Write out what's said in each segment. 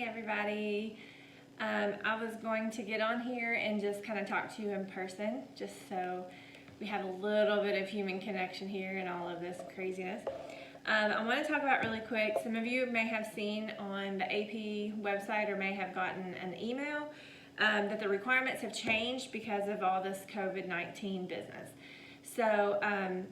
Hey everybody. I was going to get on here and just kind of talk to you in person, just so we have a little bit of human connection here and all of this craziness. I want to talk about really quick, some of you may have seen on the AP website or may have gotten an email that the requirements have changed because of all this COVID-19 business. So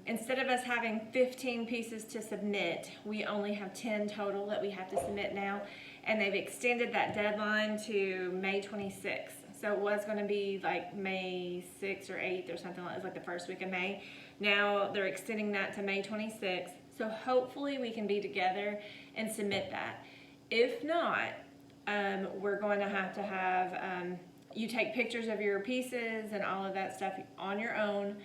instead of us having 15 pieces to submit, we only have 10 total that we have to submit now, and they've extended that deadline to May 26th. So it was going to be like May 6th or 8th or something like that, like the first week of May. Now they're extending that to May 26th. So hopefully we can be together and submit that. If not, we're going to have you take pictures of your pieces and all of that stuff on your own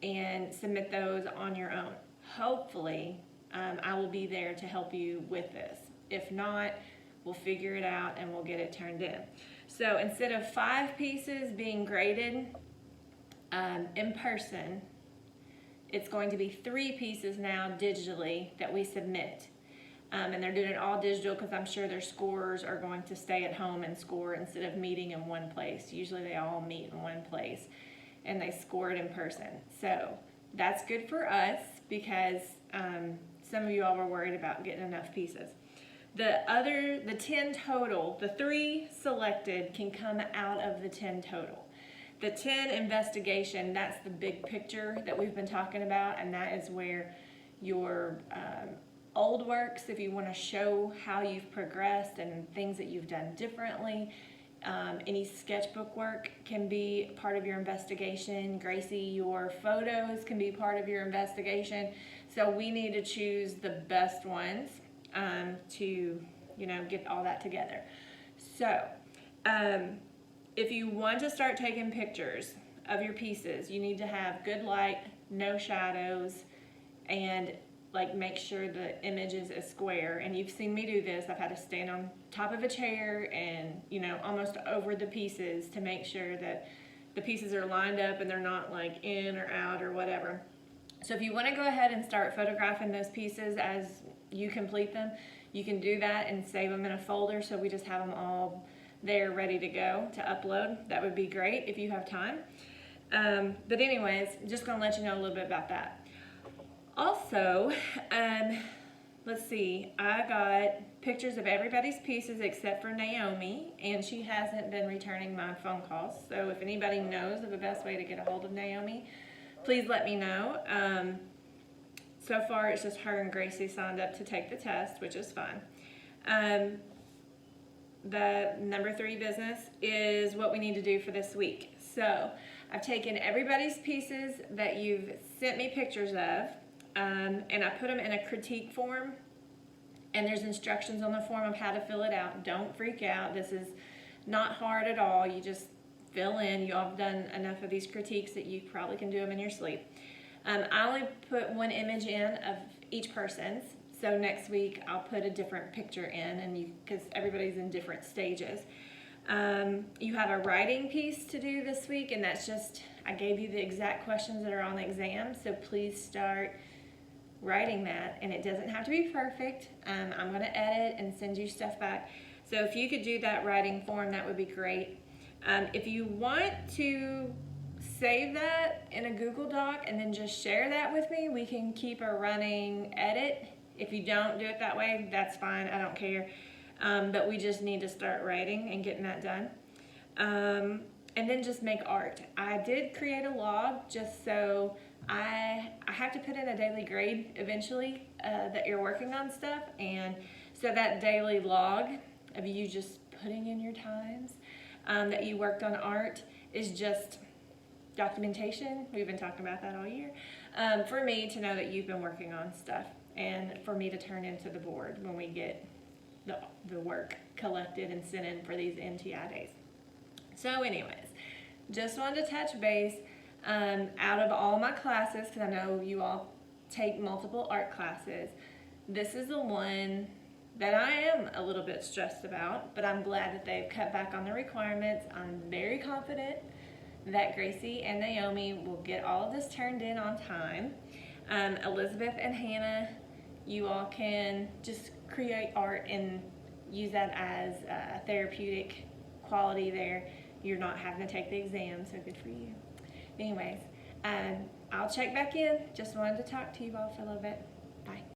and submit those on your own. Hopefully, I will be there to help you with this. If not, we'll figure it out and we'll get it turned in. So instead of 5 pieces being graded in person, it's going to be 3 pieces now digitally that we submit. And they're doing it all digital because I'm sure their scorers are going to stay at home and score instead of meeting in one place. Usually they all meet in one place and they score it in person. So that's good for us because some of you all were worried about getting enough pieces. The 10 total, the 3 selected can come out of the 10 total. The 10 investigation, that's the big picture that we've been talking about, and that is where your old works, if you want to show how you've progressed and things that you've done differently. Any sketchbook work can be part of your investigation. Gracie, your photos can be part of your investigation. So we need to choose the best ones to, get all that together. So if you want to start taking pictures of your pieces, you need to have good light, no shadows, and make sure the image is a square. And you've seen me do this. I've had to stand on top of a chair and almost over the pieces to make sure that the pieces are lined up and they're not in or out or whatever. So if you want to go ahead and start photographing those pieces as you complete them, you can do that and save them in a folder so we just have them all there ready to go to upload. That would be great if you have time. But anyways, just going to let you know a little bit about that. Also, let's see, I got pictures of everybody's pieces except for Naomi, and she hasn't been returning my phone calls. So if anybody knows of the best way to get a hold of Naomi, please let me know. So far, it's just her and Gracie signed up to take the test, which is fine. The number 3 business is what we need to do for this week. So I've taken everybody's pieces that you've sent me pictures of, and I put them in a critique form, and there's instructions on the form of how to fill it out. Don't freak out. This is not hard at all. You just fill in. You all have done enough of these critiques that you probably can do them in your sleep. I only put 1 image in of each person's, so next week I'll put a different picture in, and because everybody's in different stages. You have a writing piece to do this week, and that's just, I gave you the exact questions that are on the exam, so please start writing that, and it doesn't have to be perfect. I'm going to edit and send you stuff back. So if you could do that writing form, that would be great. If you want to save that in a Google Doc and then just share that with me, we can keep a running edit. If you don't do it that way, that's fine. I don't care. But we just need to start writing and getting that done. And then just make art. I did create a log just so I have to put in a daily grade eventually that you're working on stuff, and so that daily log of you just putting in your times that you worked on art is just documentation. We've been talking about that all year, for me to know that you've been working on stuff and for me to turn into the board when we get the work collected and sent in for these NTI days. So anyways, just wanted to touch base. Out of all my classes, because I know you all take multiple art classes, this is the one that I am a little bit stressed about, but I'm glad that they've cut back on the requirements. I'm very confident that Gracie and Naomi will get all of this turned in on time. Elizabeth and Hannah, you all can just create art and use that as a therapeutic quality there. You're not having to take the exam, so good for you. Anyways, I'll check back in. Just wanted to talk to you all for a little bit. Bye.